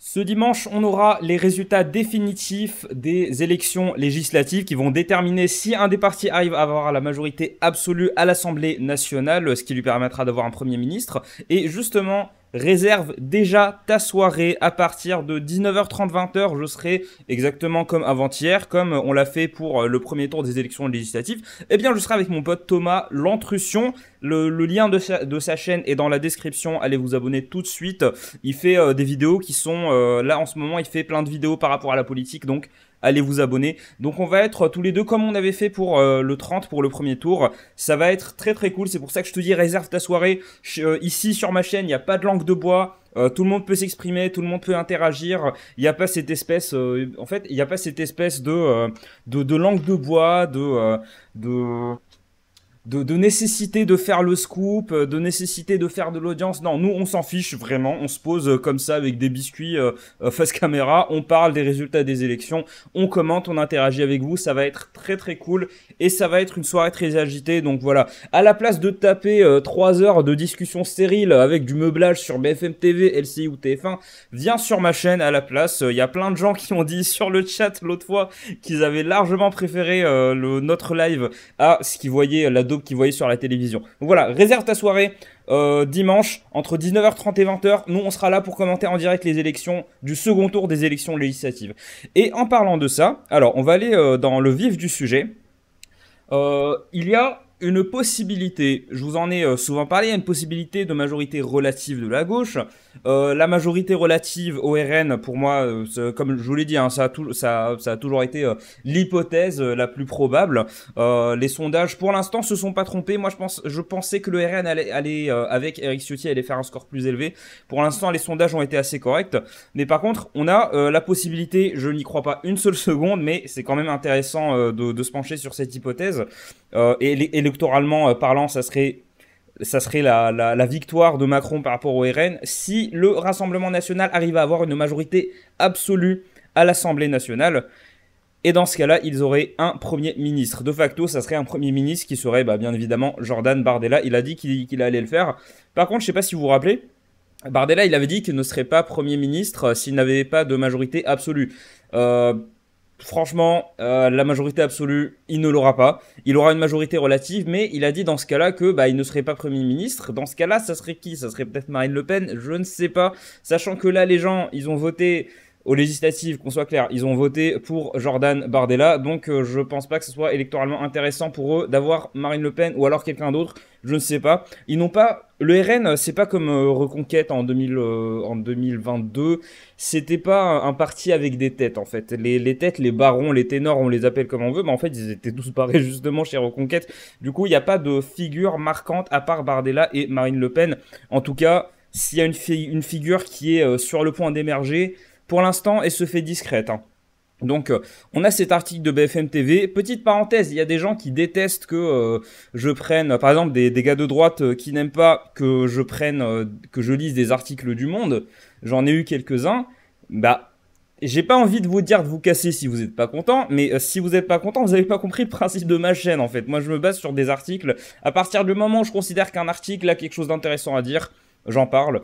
Ce dimanche, on aura les résultats définitifs des élections législatives qui vont déterminer si un des partis arrive à avoir la majorité absolue à l'Assemblée nationale, ce qui lui permettra d'avoir un Premier ministre. Et justement, réserve déjà ta soirée à partir de 19h30, 20h. Je serai exactement comme avant-hier, comme on l'a fait pour le premier tour des élections législatives. Eh bien, je serai avec mon pote Thomas L'Antrution. Le lien de sa chaîne est dans la description. Allez vous abonner tout de suite. Il fait des vidéos qui sont... là, en ce moment, il fait plein de vidéos par rapport à la politique. Donc, allez vous abonner. Donc, on va être tous les deux comme on avait fait pour le 30, pour le premier tour. Ça va être très très cool. C'est pour ça que je te dis, réserve ta soirée. Ici, sur ma chaîne, il n'y a pas de langue de bois. Tout le monde peut s'exprimer, tout le monde peut interagir. Il n'y a pas cette espèce, en fait, il n'y a pas cette espèce de langue de bois, de, de nécessité de faire le scoop, de nécessité de faire de l'audience. Non, nous, on s'en fiche vraiment. On se pose comme ça avec des biscuits face caméra. On parle des résultats des élections. On commente, on interagit avec vous. Ça va être très très cool. Et ça va être une soirée très agitée. Donc voilà, à la place de taper 3 heures de discussion stérile avec du meublage sur BFM TV, LCI ou TF1, viens sur ma chaîne à la place. Il y a plein de gens qui ont dit sur le chat l'autre fois qu'ils avaient largement préféré notre live à ce qu'ils voyaient, la dope qu'ils voyaient sur la télévision. Donc voilà, réserve ta soirée dimanche entre 19h30 et 20h. Nous, on sera là pour commenter en direct les élections du second tour des élections législatives. Et en parlant de ça, alors on va aller dans le vif du sujet. Il y a une possibilité, je vous en ai souvent parlé, il y a une possibilité de majorité relative de la gauche. La majorité relative au RN, pour moi, comme je vous l'ai dit, hein, ça a toujours été l'hypothèse la plus probable. Les sondages, pour l'instant, se sont pas trompés. Moi, je pensais que le RN allait avec Éric Ciotti, allait faire un score plus élevé. Pour l'instant, les sondages ont été assez corrects. Mais par contre, on a la possibilité, je n'y crois pas une seule seconde, mais c'est quand même intéressant de se pencher sur cette hypothèse. Et électoralement parlant, ça serait la victoire de Macron par rapport au RN si le Rassemblement national arrive à avoir une majorité absolue à l'Assemblée nationale. Et dans ce cas-là, ils auraient un Premier ministre. De facto, ça serait un Premier ministre qui serait bien évidemment Jordan Bardella. Il a dit qu'il allait le faire. Par contre, je ne sais pas si vous vous rappelez, Bardella, il avait dit qu'il ne serait pas Premier ministre s'il n'avait pas de majorité absolue. Franchement, la majorité absolue, il ne l'aura pas. Il aura une majorité relative, mais il a dit dans ce cas-là que il ne serait pas Premier ministre. Dans ce cas-là, ça serait qui? Ça serait peut-être Marine Le Pen? Je ne sais pas. Sachant que là, les gens, ils ont voté aux législatives, qu'on soit clair, ils ont voté pour Jordan Bardella. Donc, je pense pas que ce soit électoralement intéressant pour eux d'avoir Marine Le Pen ou alors quelqu'un d'autre. Je ne sais pas. Ils n'ont pas... Le RN, c'est pas comme Reconquête en 2022. C'était pas un parti avec des têtes, en fait. Les têtes, les barons, les ténors, on les appelle comme on veut, mais en fait, ils étaient tous barrés justement chez Reconquête. Du coup, il n'y a pas de figure marquante à part Bardella et Marine Le Pen. En tout cas, s'il y a une figure qui est sur le point d'émerger, pour l'instant, elle se fait discrète, hein. Donc, on a cet article de BFM TV. Petite parenthèse, il y a des gens qui détestent que je prenne, par exemple, des gars de droite qui n'aiment pas que je prenne, que je lise des articles du Monde. J'en ai eu quelques-uns. J'ai pas envie de vous dire de vous casser si vous n'êtes pas content, mais si vous n'êtes pas content, vous n'avez pas compris le principe de ma chaîne, en fait. Moi, je me base sur des articles. À partir du moment où je considère qu'un article a quelque chose d'intéressant à dire, j'en parle.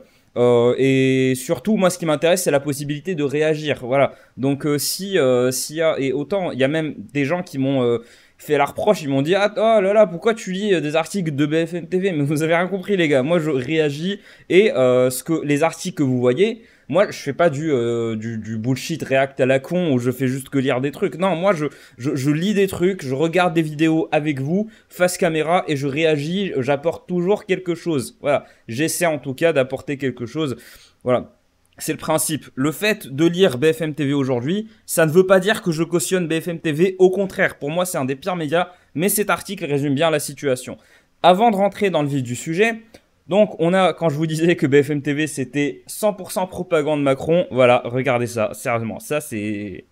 Et surtout, moi, ce qui m'intéresse, c'est la possibilité de réagir. Voilà. Donc, s'il y a, et autant, il y a même des gens qui m'ont fait la reproche, ils m'ont dit, ah, oh là là, pourquoi tu lis des articles de BFM TV? Mais vous avez rien compris, les gars. Moi, je réagis et les articles que vous voyez, moi, je fais pas du bullshit react à la con où je fais juste que lire des trucs. Non, moi, je lis des trucs, je regarde des vidéos avec vous, face caméra, et je réagis, j'apporte toujours quelque chose. Voilà. J'essaie en tout cas d'apporter quelque chose. Voilà. C'est le principe. Le fait de lire BFM TV aujourd'hui, ça ne veut pas dire que je cautionne BFM TV. Au contraire, pour moi, c'est un des pires médias, mais cet article résume bien la situation. Avant de rentrer dans le vif du sujet, donc on a, quand je vous disais que BFM TV c'était 100% propagande Macron, voilà, regardez ça, sérieusement, ça c'est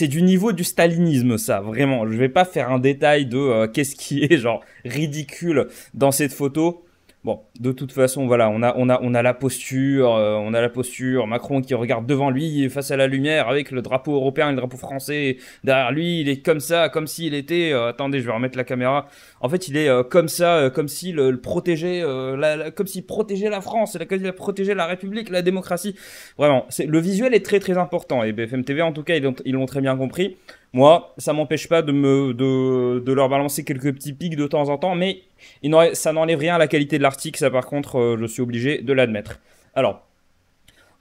du niveau du stalinisme, ça, vraiment. Je vais pas faire un détail de qu'est-ce qui est genre ridicule dans cette photo. Bon, de toute façon, voilà, on a la posture, Macron qui regarde devant lui, face à la lumière, avec le drapeau européen et le drapeau français derrière lui, il est comme ça, comme s'il était, attendez, je vais remettre la caméra, en fait, il est comme ça, comme s'il le protégeait, comme s'il protégeait la France, comme s'il protégeait la République, la démocratie, vraiment, le visuel est très très important, et BFM TV, en tout cas, ils l'ont très bien compris. Moi, ça m'empêche pas de leur balancer quelques petits pics de temps en temps, mais ça n'enlève rien à la qualité de l'article, ça par contre, je suis obligé de l'admettre. Alors,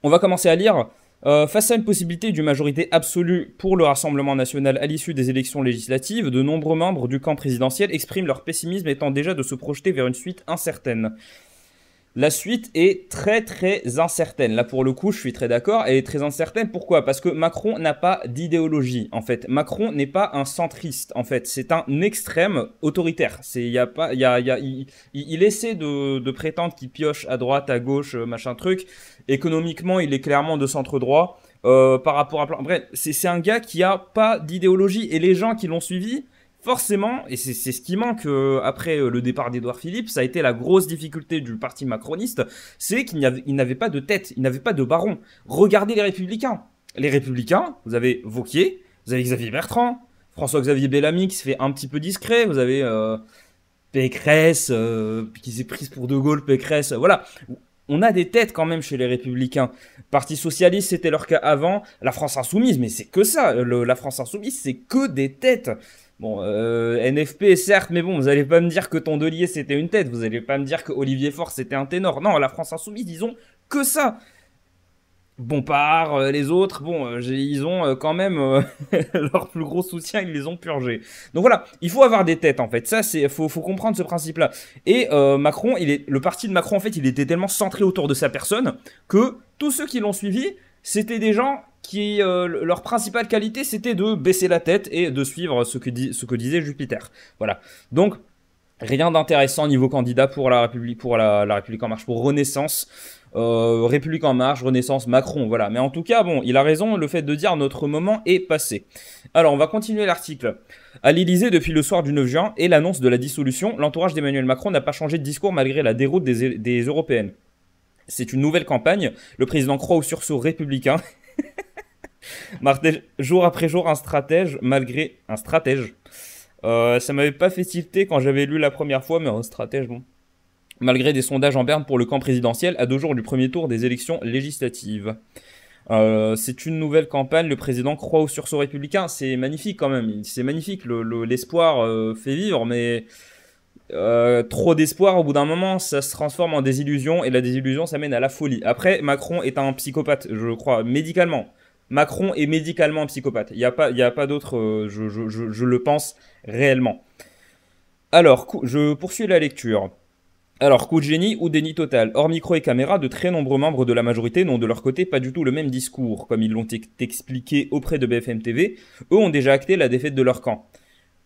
on va commencer à lire. Face à une possibilité d'une majorité absolue pour le Rassemblement national à l'issue des élections législatives, de nombreux membres du camp présidentiel expriment leur pessimisme étant déjà de se projeter vers une suite incertaine. La suite est très très incertaine. Là pour le coup, je suis très d'accord, elle est très incertaine. Pourquoi? Parce que Macron n'a pas d'idéologie en fait. Macron n'est pas un centriste en fait. C'est un extrême autoritaire. Il essaie de prétendre qu'il pioche à droite, à gauche, machin truc. Économiquement, il est clairement de centre droit. Par rapport à... Bref, c'est un gars qui a pas d'idéologie. Et les gens qui l'ont suivi... Forcément, et c'est ce qui manque après le départ d'Édouard Philippe, ça a été la grosse difficulté du parti macroniste, c'est qu'il n'avait pas de tête, il n'avait pas de baron. Regardez les Républicains. Les Républicains, vous avez Wauquiez, vous avez Xavier Bertrand, François-Xavier Bellamy qui se fait un petit peu discret, vous avez Pécresse, qui s'est prise pour De Gaulle, Pécresse, voilà. On a des têtes quand même chez les Républicains. Parti Socialiste, c'était leur cas avant. La France Insoumise, mais c'est que ça. La France Insoumise, c'est que des têtes. Bon, NFP, certes, mais bon, vous allez pas me dire que Tondelier, c'était une tête. Vous allez pas me dire que Olivier Faure, c'était un ténor. Non, la France Insoumise, ils ont que ça. Bompard, les autres, bon, ils ont quand même leur plus gros soutien, ils les ont purgés. Donc voilà, il faut avoir des têtes en fait. Ça, faut comprendre ce principe-là. Et Macron, le parti de Macron en fait, il était tellement centré autour de sa personne que tous ceux qui l'ont suivi, c'était des gens qui leur principale qualité, c'était de baisser la tête et de suivre ce que disait Jupiter. Voilà. Donc rien d'intéressant niveau candidat pour la République, la République en marche, pour Renaissance. République en marche, Renaissance, Macron, voilà. Mais en tout cas, bon, il a raison, le fait de dire notre moment est passé. Alors, on va continuer l'article. À l'Élysée, depuis le soir du 9 juin et l'annonce de la dissolution, l'entourage d'Emmanuel Macron n'a pas changé de discours malgré la déroute des européennes. C'est une nouvelle campagne. Le président croit au sursaut républicain. Jour après jour, un stratège, malgré... Un stratège. Ça m'avait pas fait tilter quand j'avais lu la première fois, mais un stratège, bon. Malgré des sondages en berne pour le camp présidentiel à 2 jours du premier tour des élections législatives. C'est une nouvelle campagne, le président croit au sursaut républicain, c'est magnifique quand même, c'est magnifique, l'espoir fait vivre, mais trop d'espoir, au bout d'un moment, ça se transforme en désillusion, et la désillusion, ça mène à la folie. Après, Macron est un psychopathe, je crois, médicalement. Macron est médicalement un psychopathe, il n'y a pas d'autre, je le pense réellement. Alors, je poursuis la lecture. Alors, coup de génie ou déni total. Hors micro et caméra, de très nombreux membres de la majorité n'ont de leur côté pas du tout le même discours. Comme ils l'ont expliqué auprès de BFM TV, eux ont déjà acté la défaite de leur camp.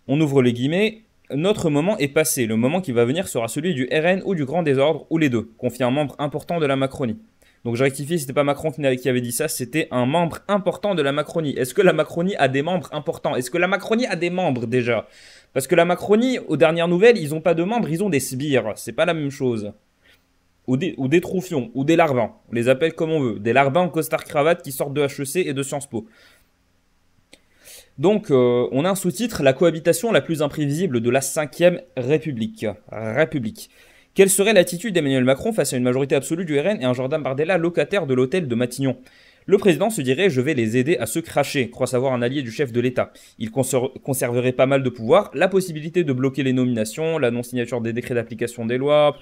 On ouvre les guillemets. Notre moment est passé. Le moment qui va venir sera celui du RN ou du grand désordre, ou les deux, confie un membre important de la Macronie. Donc je rectifie, c'était pas Macron qui avait dit ça, c'était un membre important de la Macronie. Est-ce que la Macronie a des membres importants? Est-ce que la Macronie a des membres déjà? Parce que la Macronie, aux dernières nouvelles, ils n'ont pas de membres, ils ont des sbires. C'est pas la même chose. Ou des troufions, ou des larbins. On les appelle comme on veut. Des larbins en costard-cravate qui sortent de HEC et de Sciences Po. Donc, on a un sous-titre, la cohabitation la plus imprévisible de la 5ème République. Quelle serait l'attitude d'Emmanuel Macron face à une majorité absolue du RN et un Jordan Bardella locataire de l'hôtel de Matignon? Le président se dirait « je vais les aider à se cracher », croit savoir un allié du chef de l'État. Il conserverait pas mal de pouvoir, la possibilité de bloquer les nominations, la non-signature des décrets d'application des lois.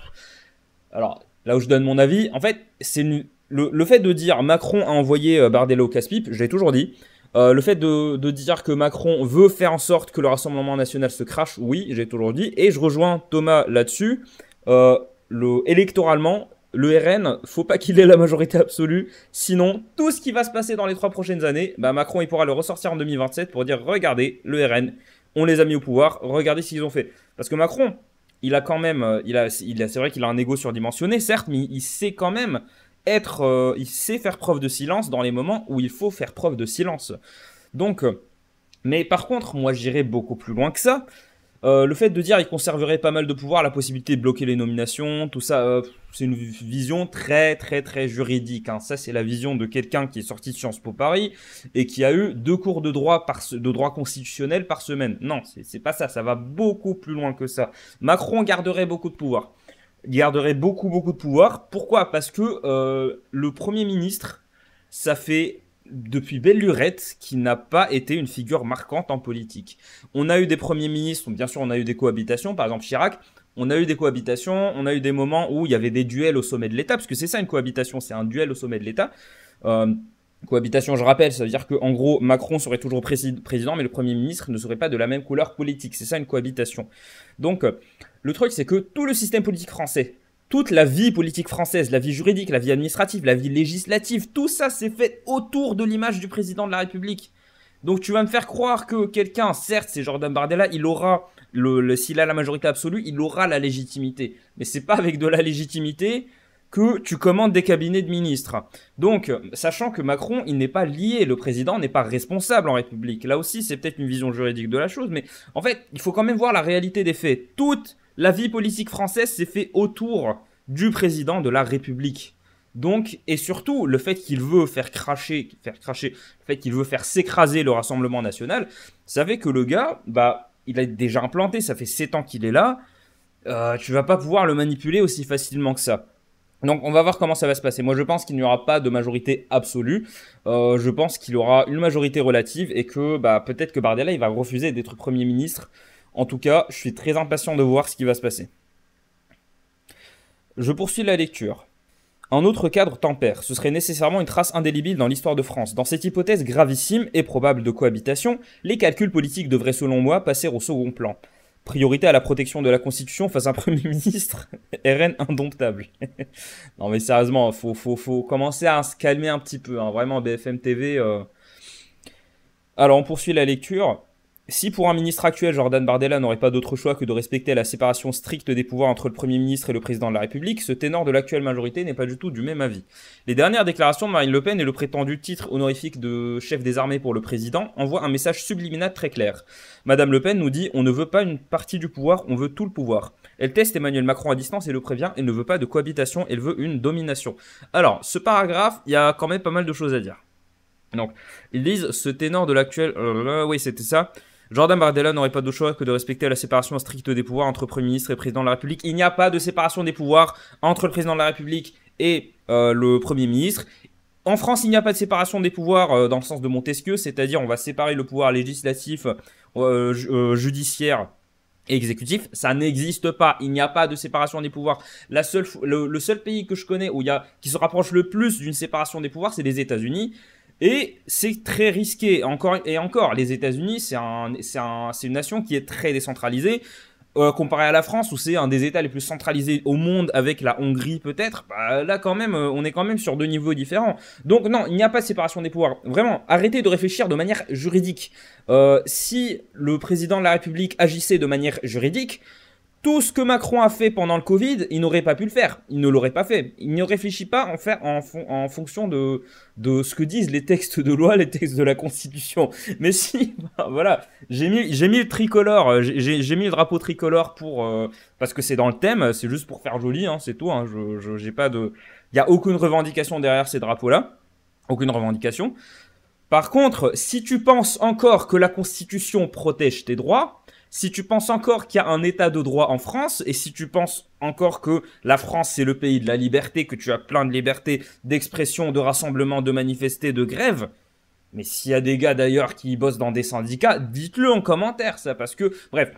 Alors, là où je donne mon avis, en fait, c'est le fait de dire Macron a envoyé Bardella au casse-pipe, je l'ai toujours dit. Le fait de dire que Macron veut faire en sorte que le Rassemblement national se crache, oui, j'ai toujours dit. Et je rejoins Thomas là-dessus. Électoralement, le RN, faut pas qu'il ait la majorité absolue, sinon tout ce qui va se passer dans les 3 prochaines années, bah Macron il pourra le ressortir en 2027 pour dire regardez, le RN, on les a mis au pouvoir, regardez ce qu'ils ont fait. Parce que Macron, il a quand même, c'est vrai qu'il a un ego surdimensionné, certes, mais il sait quand même il sait faire preuve de silence dans les moments où il faut faire preuve de silence. Donc, mais par contre, moi j'irais beaucoup plus loin que ça. Le fait de dire qu'il conserverait pas mal de pouvoir, la possibilité de bloquer les nominations, tout ça, c'est une vision très très très juridique, hein. Ça, c'est la vision de quelqu'un qui est sorti de Sciences Po Paris et qui a eu 2 cours de droit, de droit constitutionnel par semaine. Non, c'est pas ça, ça va beaucoup plus loin que ça. Macron garderait beaucoup de pouvoir. Il garderait beaucoup de pouvoir. Pourquoi? Parce que le Premier ministre, ça fait depuis belle lurette qui n'a pas été une figure marquante en politique. On a eu des premiers ministres, bien sûr on a eu des cohabitations, par exemple Chirac, on a eu des cohabitations, on a eu des moments où il y avait des duels au sommet de l'État, parce que c'est ça une cohabitation, c'est un duel au sommet de l'État. Euh, Cohabitation, je rappelle, ça veut dire qu'en gros, Macron serait toujours président, mais le Premier ministre ne serait pas de la même couleur politique. C'est ça une cohabitation. Donc, le truc, c'est que tout le système politique français, toute la vie politique française, la vie juridique, la vie administrative, la vie législative, tout ça s'est fait autour de l'image du président de la République. Donc tu vas me faire croire que quelqu'un, certes c'est Jordan Bardella, il aura, s'il a la majorité absolue, il aura la légitimité. Mais c'est pas avec de la légitimité que tu commandes des cabinets de ministres. Donc, sachant que Macron, il n'est pas lié, le président n'est pas responsable en République. Là aussi, c'est peut-être une vision juridique de la chose, mais en fait, il faut quand même voir la réalité des faits. Toute la vie politique française s'est fait autour du président de la République. Donc, et surtout, le fait qu'il veut faire cracher, le fait qu'il veut faire s'écraser le Rassemblement national, ça fait que le gars, bah, il a déjà implanté, ça fait 7 ans qu'il est là, tu vas pas pouvoir le manipuler aussi facilement que ça. Donc on va voir comment ça va se passer. Moi je pense qu'il n'y aura pas de majorité absolue. Je pense qu'il y aura une majorité relative et que bah, peut-être que Bardella il va refuser d'être Premier ministre. En tout cas, je suis très impatient de voir ce qui va se passer. Je poursuis la lecture. Un autre cadre tempère. Ce serait nécessairement une trace indélébile dans l'histoire de France. Dans cette hypothèse gravissime et probable de cohabitation, les calculs politiques devraient selon moi passer au second plan. Priorité à la protection de la Constitution face à un Premier ministre RN indomptable. Non mais sérieusement, faut commencer à se calmer un petit peu, hein. Vraiment, BFM TV. Alors on poursuit la lecture. Si pour un ministre actuel, Jordan Bardella n'aurait pas d'autre choix que de respecter la séparation stricte des pouvoirs entre le Premier ministre et le Président de la République, ce ténor de l'actuelle majorité n'est pas du tout du même avis. Les dernières déclarations de Marine Le Pen et le prétendu titre honorifique de chef des armées pour le Président envoient un message subliminal très clair. Madame Le Pen nous dit « On ne veut pas une partie du pouvoir, on veut tout le pouvoir ». Elle teste Emmanuel Macron à distance et le prévient « Elle ne veut pas de cohabitation, elle veut une domination ». Alors, ce paragraphe, il y a quand même pas mal de choses à dire. Donc, ils disent « Ce ténor de l'actuel... oui, c'était ça ». Jordan Bardella n'aurait pas d'autre choix que de respecter la séparation stricte des pouvoirs entre Premier ministre et Président de la République. Il n'y a pas de séparation des pouvoirs entre le Président de la République et le Premier ministre. En France, il n'y a pas de séparation des pouvoirs dans le sens de Montesquieu, c'est-à-dire on va séparer le pouvoir législatif, judiciaire et exécutif. Ça n'existe pas. Il n'y a pas de séparation des pouvoirs. Le seul pays que je connais qui se rapproche le plus d'une séparation des pouvoirs, c'est les États-Unis. Et c'est très risqué. Encore et encore, les États-Unis, c'est une nation qui est très décentralisée. Comparé à la France, où c'est un des États les plus centralisés au monde, avec la Hongrie peut-être, bah, là quand même, on est quand même sur 2 niveaux différents. Donc non, il n'y a pas de séparation des pouvoirs. Vraiment, arrêtez de réfléchir de manière juridique. Si le président de la République agissait de manière juridique, tout ce que Macron a fait pendant le Covid, il n'aurait pas pu le faire. Il ne l'aurait pas fait. Il ne réfléchit pas en fonction de ce que disent les textes de loi, les textes de la Constitution. Mais si, bah, voilà, j'ai mis le tricolore, j'ai mis le drapeau tricolore parce que c'est dans le thème, c'est juste pour faire joli, hein, c'est tout. Hein, j'ai pas de, il y a aucune revendication derrière ces drapeaux-là, aucune revendication. Par contre, si tu penses encore que la Constitution protège tes droits, si tu penses encore qu'il y a un état de droit en France, et si tu penses encore que la France c'est le pays de la liberté, que tu as plein de libertés d'expression, de rassemblement, de manifester, de grève, mais s'il y a des gars d'ailleurs qui bossent dans des syndicats, dites-le en commentaire ça, parce que, bref,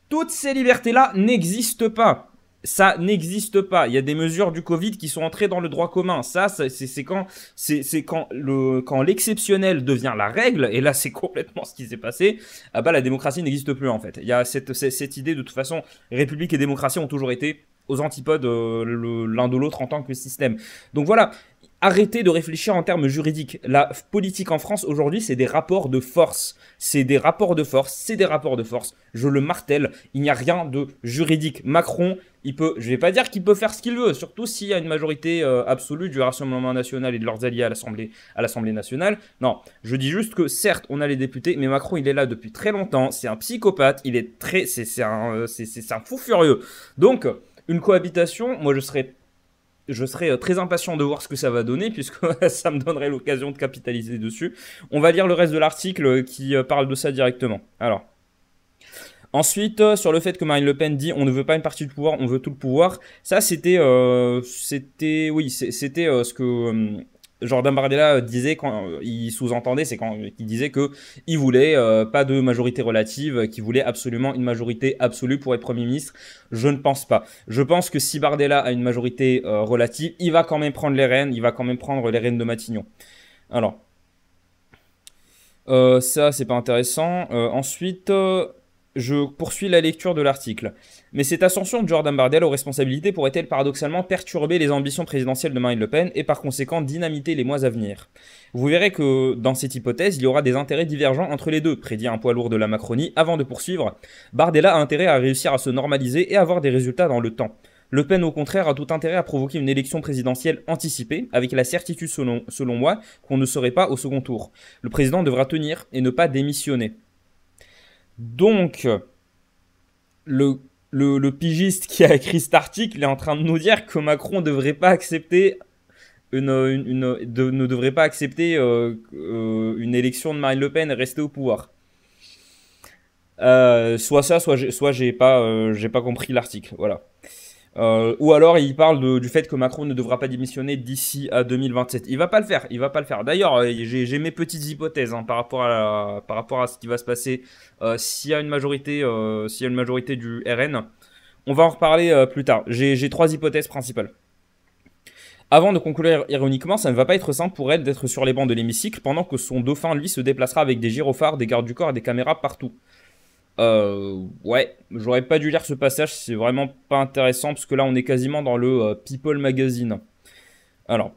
toutes ces libertés-là n'existent pas. Ça n'existe pas. Il y a des mesures du Covid qui sont entrées dans le droit commun. Ça, c'est quand l'exceptionnel devient la règle. Et là, c'est complètement ce qui s'est passé. Ah bah, la démocratie n'existe plus, en fait. Il y a cette idée, de toute façon, République et démocratie ont toujours été aux antipodes l'un de l'autre en tant que système. Donc voilà. Arrêtez de réfléchir en termes juridiques. La politique en France aujourd'hui, c'est des rapports de force. C'est des rapports de force, c'est des rapports de force. Je le martèle, il n'y a rien de juridique. Macron, je vais pas dire qu'il peut faire ce qu'il veut, surtout s'il y a une majorité absolue du Rassemblement national et de leurs alliés à l'Assemblée nationale. Non, je dis juste que certes, on a les députés, mais Macron, il est là depuis très longtemps. C'est un psychopathe, c'est un fou furieux. Donc, une cohabitation, moi je serais très impatient de voir ce que ça va donner, puisque ça me donnerait l'occasion de capitaliser dessus. On va lire le reste de l'article qui parle de ça directement. Alors, ensuite, sur le fait que Marine Le Pen dit on ne veut pas une partie du pouvoir, on veut tout le pouvoir. Ça, c'était ce que Jordan Bardella disait quand il sous-entendait, c'est quand il disait que il voulait pas de majorité relative, qu'il voulait absolument une majorité absolue pour être Premier ministre. Je ne pense pas. Je pense que si Bardella a une majorité relative, il va quand même prendre les rênes, il va quand même prendre les rênes de Matignon. Alors, ça, c'est pas intéressant. Ensuite, je poursuis la lecture de l'article. Mais cette ascension de Jordan Bardella aux responsabilités pourrait-elle paradoxalement perturber les ambitions présidentielles de Marine Le Pen et par conséquent dynamiter les mois à venir? Vous verrez que dans cette hypothèse, il y aura des intérêts divergents entre les deux, prédit un poids lourd de la Macronie. Avant de poursuivre, Bardella a intérêt à réussir à se normaliser et à avoir des résultats dans le temps. Le Pen, au contraire, a tout intérêt à provoquer une élection présidentielle anticipée, avec la certitude, selon moi, qu'on ne serait pas au second tour. Le président devra tenir et ne pas démissionner. Donc, le pigiste qui a écrit cet article est en train de nous dire que Macron ne devrait pas accepter ne devrait pas accepter une élection de Marine Le Pen et rester au pouvoir. Soit ça, soit j'ai pas compris l'article. Voilà. Ou alors il parle du fait que Macron ne devra pas démissionner d'ici à 2027. Il va pas le faire. D'ailleurs, j'ai mes petites hypothèses par rapport à ce qui va se passer s'il y a une majorité du RN. On va en reparler plus tard. J'ai 3 hypothèses principales. Avant de conclure ironiquement, ça ne va pas être simple pour elle d'être sur les bancs de l'hémicycle pendant que son dauphin, lui, se déplacera avec des gyrophares, des gardes du corps et des caméras partout. Ouais, j'aurais pas dû lire ce passage, c'est vraiment pas intéressant parce que là on est quasiment dans le People Magazine. Alors,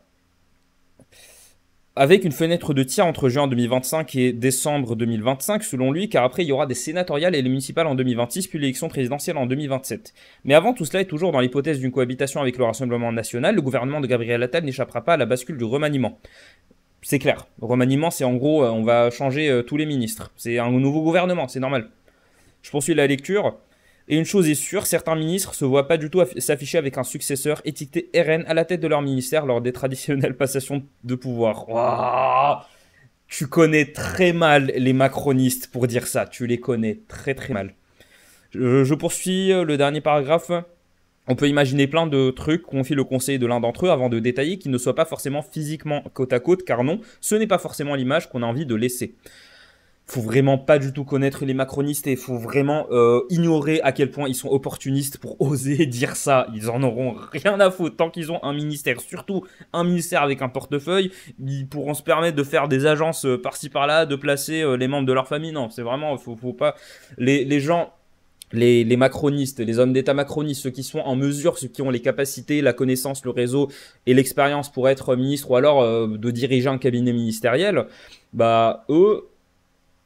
avec une fenêtre de tir entre juin 2025 et décembre 2025 selon lui, car après il y aura des sénatoriales et les municipales en 2026 puis l'élection présidentielle en 2027. Mais avant tout cela est toujours dans l'hypothèse d'une cohabitation avec le Rassemblement national, le gouvernement de Gabriel Attal n'échappera pas à la bascule du remaniement. C'est clair, le remaniement c'est en gros on va changer tous les ministres, c'est un nouveau gouvernement, c'est normal. Je poursuis la lecture. Et une chose est sûre, certains ministres se voient pas du tout s'afficher avec un successeur étiqueté RN à la tête de leur ministère lors des traditionnelles passations de pouvoir. Wow, tu connais très mal les macronistes pour dire ça. Tu les connais très très mal. Je poursuis le dernier paragraphe. On peut imaginer plein de trucs, confie le conseil de l'un d'entre eux avant de détailler qu'ils ne soient pas forcément physiquement côte à côte, car non, ce n'est pas forcément l'image qu'on a envie de laisser. Faut vraiment pas du tout connaître les macronistes et il faut vraiment ignorer à quel point ils sont opportunistes pour oser dire ça. Ils en auront rien à foutre tant qu'ils ont un ministère, surtout un ministère avec un portefeuille. Ils pourront se permettre de faire des agences par-ci par-là, de placer les membres de leur famille. Non, c'est vraiment, faut pas. Les gens, les macronistes, les hommes d'État macronistes, ceux qui sont en mesure, ceux qui ont les capacités, la connaissance, le réseau et l'expérience pour être ministre ou alors de diriger un cabinet ministériel, bah eux,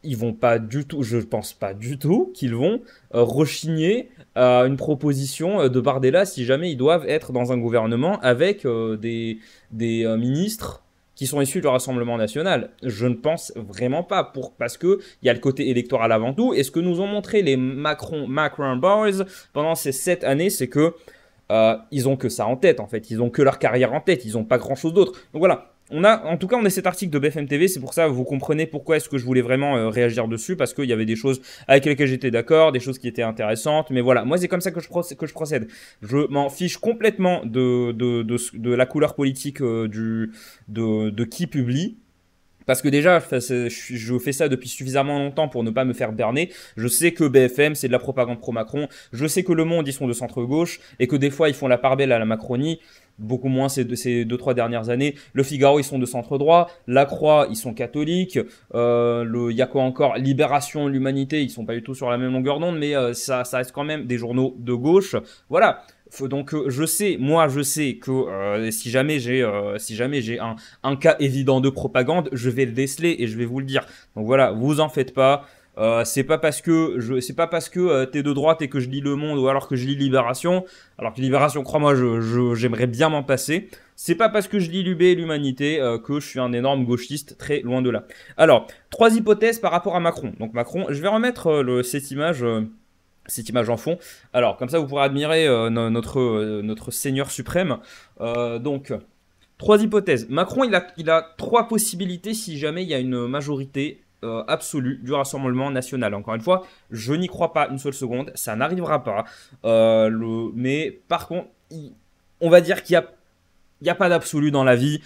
ils vont pas du tout, je pense pas du tout qu'ils vont rechigner à une proposition de Bardella si jamais ils doivent être dans un gouvernement avec des ministres qui sont issus du Rassemblement national. Je ne pense vraiment pas, parce que il y a le côté électoral avant tout. Et ce que nous ont montré les Macron Boys pendant ces 7 années, c'est que ils ont que ça en tête en fait. Ils ont que leur carrière en tête. Ils ont pas grand chose d'autre. Donc voilà. On a cet article de BFM TV, c'est pour ça vous comprenez pourquoi est-ce que je voulais vraiment réagir dessus, parce qu'il y avait des choses avec lesquelles j'étais d'accord, des choses qui étaient intéressantes, mais voilà, moi c'est comme ça que je procède. Je m'en fiche complètement de la couleur politique de qui publie. Parce que déjà, je fais ça depuis suffisamment longtemps pour ne pas me faire berner. Je sais que BFM, c'est de la propagande pro-Macron. Je sais que Le Monde, ils sont de centre-gauche. Et que des fois, ils font la part belle à la Macronie. Beaucoup moins ces 2-3 dernières années. Le Figaro, ils sont de centre-droit. La Croix, ils sont catholiques. Il y a quoi encore? Libération, l'Humanité, ils sont pas du tout sur la même longueur d'onde. Mais ça reste quand même des journaux de gauche. Voilà. Donc je sais que si jamais j'ai un cas évident de propagande, je vais le déceler et je vais vous le dire. Donc voilà, vous en faites pas. C'est pas parce que t'es de droite et que je lis Le Monde ou alors que je lis Libération, alors que Libération, crois-moi, j'aimerais bien m'en passer. C'est pas parce que je lis l'UB et l'Humanité que je suis un énorme gauchiste, très loin de là. Alors, trois hypothèses par rapport à Macron. Donc Macron, je vais remettre cette image en fond. Alors, comme ça, vous pourrez admirer notre Seigneur suprême. Donc, trois hypothèses. Macron, il a trois possibilités si jamais il y a une majorité absolue du Rassemblement national. Encore une fois, je n'y crois pas une seule seconde. Ça n'arrivera pas. Mais par contre, on va dire qu'il y a pas d'absolu dans la vie.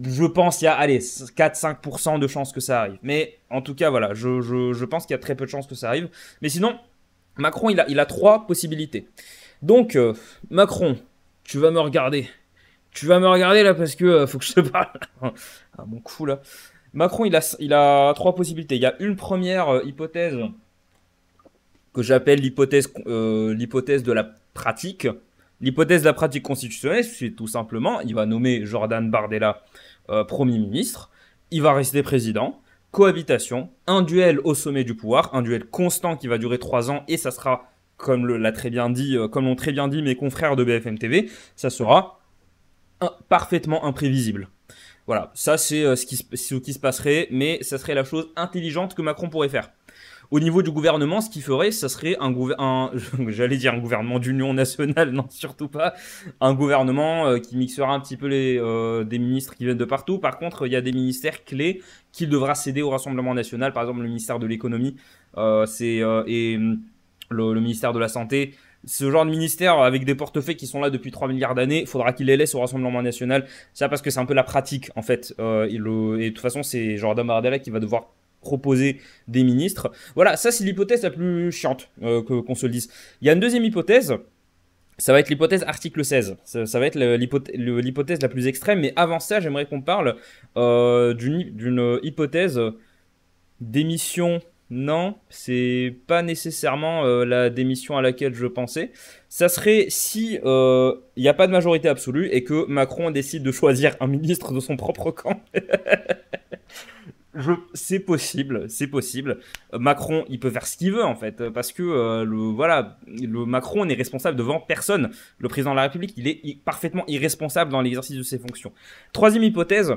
Je pense qu'il y a, allez, 4-5% de chances que ça arrive. Mais en tout cas, voilà, je pense qu'il y a très peu de chances que ça arrive. Mais sinon, Macron, il a trois possibilités. Donc, Macron, tu vas me regarder. Tu vas me regarder là parce que faut que je te parle. Ah, mon cou là. Macron, il a trois possibilités. Il y a une première hypothèse que j'appelle l'hypothèse de la pratique. L'hypothèse de la pratique constitutionnelle, c'est tout simplement, il va nommer Jordan Bardella Premier ministre, il va rester président, cohabitation, un duel au sommet du pouvoir, un duel constant qui va durer 3 ans, et ça sera, comme l'ont très bien dit mes confrères de BFM TV, ça sera parfaitement imprévisible. Voilà, ça c'est ce qui se passerait, mais ça serait la chose intelligente que Macron pourrait faire. Au niveau du gouvernement, ce qu'il ferait, ça serait j'allais dire un gouvernement d'union nationale, non, surtout pas. Un gouvernement qui mixera un petit peu des ministres qui viennent de partout. Par contre, il y a des ministères clés qu'il devra céder au Rassemblement national. Par exemple, le ministère de l'économie et le ministère de la santé. Ce genre de ministère avec des portefeuilles qui sont là depuis 3 milliards d'années, il faudra qu'il les laisse au Rassemblement national. Ça parce que c'est un peu la pratique, en fait. Et de toute façon, c'est Jordan Bardella qui va devoir proposer des ministres. Voilà, ça c'est l'hypothèse la plus chiante, qu'on se le dise. Il y a une deuxième hypothèse, ça va être l'hypothèse article 16. Ça va être l'hypothèse la plus extrême, mais avant ça, j'aimerais qu'on parle d'une hypothèse démission. Non, c'est pas nécessairement la démission à laquelle je pensais. Ça serait si il n'y a pas de majorité absolue et que Macron décide de choisir un ministre de son propre camp. C'est possible, c'est possible. Macron, il peut faire ce qu'il veut en fait, parce que le Macron n'est responsable devant personne. Le président de la République, il est parfaitement irresponsable dans l'exercice de ses fonctions. Troisième hypothèse,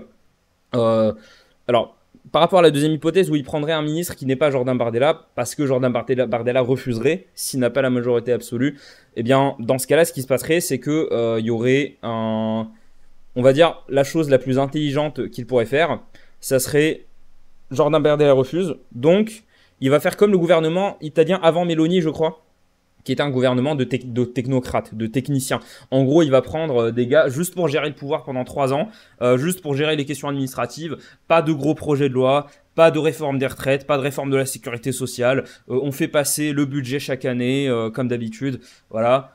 alors par rapport à la deuxième hypothèse où il prendrait un ministre qui n'est pas Jordan Bardella, parce que Jordan Bardella refuserait s'il n'a pas la majorité absolue, eh bien dans ce cas-là, ce qui se passerait, c'est que il y aurait on va dire la chose la plus intelligente qu'il pourrait faire, ça serait Jordan Bardella refuse, donc il va faire comme le gouvernement italien avant Meloni, je crois, qui était un gouvernement de technocrates, de techniciens. En gros, il va prendre des gars juste pour gérer le pouvoir pendant 3 ans, juste pour gérer les questions administratives, pas de gros projets de loi, pas de réforme des retraites, pas de réforme de la sécurité sociale, on fait passer le budget chaque année, comme d'habitude, voilà,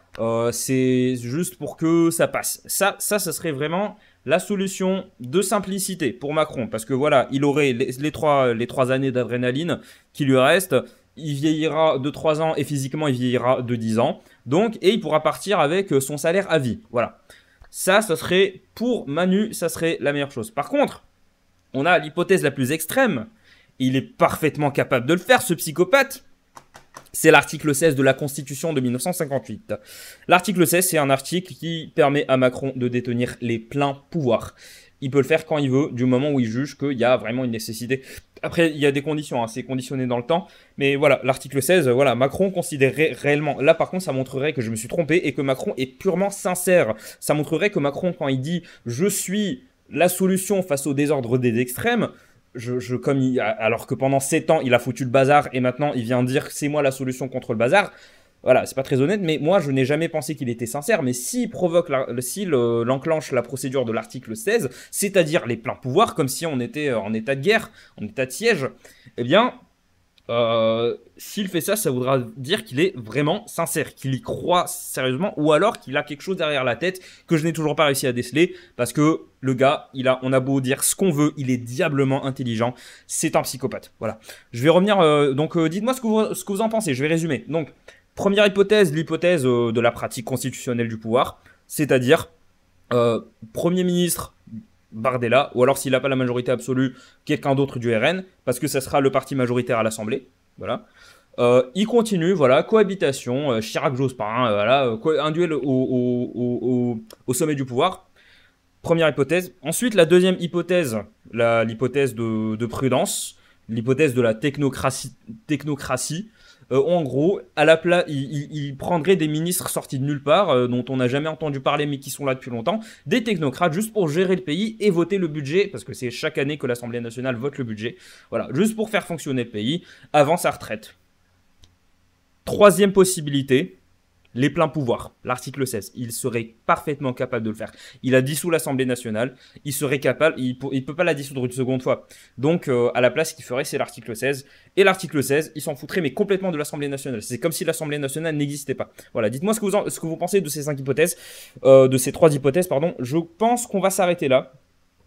c'est juste pour que ça passe. Ça serait vraiment la solution de simplicité pour Macron, parce que voilà, il aurait les trois années d'adrénaline qui lui restent, il vieillira de 3 ans et physiquement il vieillira de 10 ans, donc, et il pourra partir avec son salaire à vie, voilà. Ça serait, pour Manu, ça serait la meilleure chose. Par contre, on a l'hypothèse la plus extrême, il est parfaitement capable de le faire, ce psychopathe. C'est l'article 16 de la Constitution de 1958. L'article 16, c'est un article qui permet à Macron de détenir les pleins pouvoirs. Il peut le faire quand il veut, du moment où il juge qu'il y a vraiment une nécessité. Après, il y a des conditions, hein, c'est conditionné dans le temps. Mais voilà, l'article 16, voilà, Macron considérerait réellement... Là, par contre, ça montrerait que je me suis trompé et que Macron est purement sincère. Ça montrerait que Macron, quand il dit « je suis la solution face au désordre des extrêmes », alors que pendant 7 ans, il a foutu le bazar et maintenant, il vient dire que c'est moi la solution contre le bazar. Voilà, c'est pas très honnête, mais moi, je n'ai jamais pensé qu'il était sincère. Mais s'il enclenche la procédure de l'article 16, c'est-à-dire les pleins pouvoirs, comme si on était en état de guerre, en état de siège, eh bien, s'il fait ça, ça voudra dire qu'il est vraiment sincère, qu'il y croit sérieusement, ou alors qu'il a quelque chose derrière la tête que je n'ai toujours pas réussi à déceler, parce que le gars, on a beau dire ce qu'on veut, il est diablement intelligent, c'est un psychopathe. Voilà. Je vais revenir, donc dites-moi ce que vous en pensez, je vais résumer. Donc, Première hypothèse, l'hypothèse de la pratique constitutionnelle du pouvoir, c'est-à-dire Premier ministre Bardella, ou alors s'il n'a pas la majorité absolue, quelqu'un d'autre du RN, parce que ça sera le parti majoritaire à l'Assemblée. Voilà. Il continue, voilà, cohabitation, Chirac-Jospin, voilà, un duel au sommet du pouvoir. Première hypothèse. Ensuite, la deuxième hypothèse, l'hypothèse de prudence, l'hypothèse de la technocratie. En gros, à la il prendrait des ministres sortis de nulle part, dont on n'a jamais entendu parler mais qui sont là depuis longtemps, des technocrates juste pour gérer le pays et voter le budget, parce que c'est chaque année que l'Assemblée nationale vote le budget. Voilà, juste pour faire fonctionner le pays avant sa retraite. Troisième possibilité, les pleins pouvoirs, l'article 16. Il serait parfaitement capable de le faire. Il a dissous l'Assemblée nationale, il serait capable, il peut pas la dissoudre une seconde fois. Donc, à la place, ce qu'il ferait, c'est l'article 16. Et l'article 16, il s'en foutrait, mais complètement de l'Assemblée nationale. C'est comme si l'Assemblée nationale n'existait pas. Voilà, dites-moi ce que vous pensez de ces 5 hypothèses, de ces 3 hypothèses, pardon. Je pense qu'on va s'arrêter là.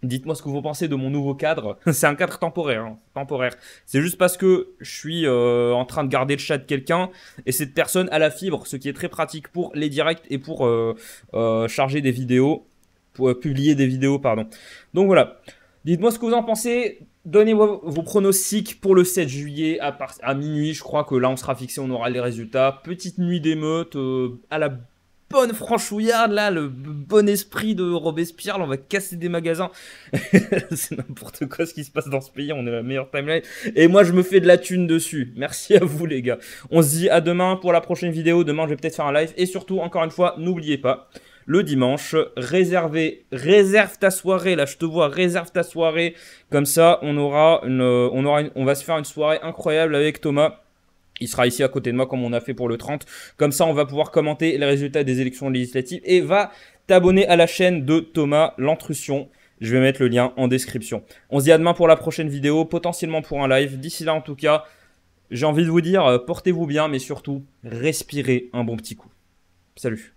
Dites-moi ce que vous pensez de mon nouveau cadre. C'est un cadre temporaire, hein, temporaire. C'est juste parce que je suis en train de garder le chat de quelqu'un et cette personne a la fibre, ce qui est très pratique pour les directs et pour charger des vidéos, pour publier des vidéos, pardon. Donc voilà. Dites-moi ce que vous en pensez. Donnez-moi vos pronostics pour le 7 juillet à minuit. Je crois que là, on sera fixé, on aura les résultats. Petite nuit d'émeute à la bonne franchouillarde, là, le bon esprit de Robespierre, là, on va casser des magasins. C'est n'importe quoi ce qui se passe dans ce pays, on est la meilleure timeline. Et moi, je me fais de la thune dessus. Merci à vous, les gars. On se dit à demain pour la prochaine vidéo. Demain, je vais peut-être faire un live. Et surtout, encore une fois, n'oubliez pas, le dimanche, réserve ta soirée, là, je te vois, réserve ta soirée. Comme ça, on va se faire une soirée incroyable avec Thomas. Il sera ici à côté de moi comme on a fait pour le 30. Comme ça, on va pouvoir commenter les résultats des élections législatives. Et va t'abonner à la chaîne de Thomas L'Intrusion. Je vais mettre le lien en description. On se dit à demain pour la prochaine vidéo, potentiellement pour un live. D'ici là, en tout cas, j'ai envie de vous dire, portez-vous bien, mais surtout, respirez un bon petit coup. Salut.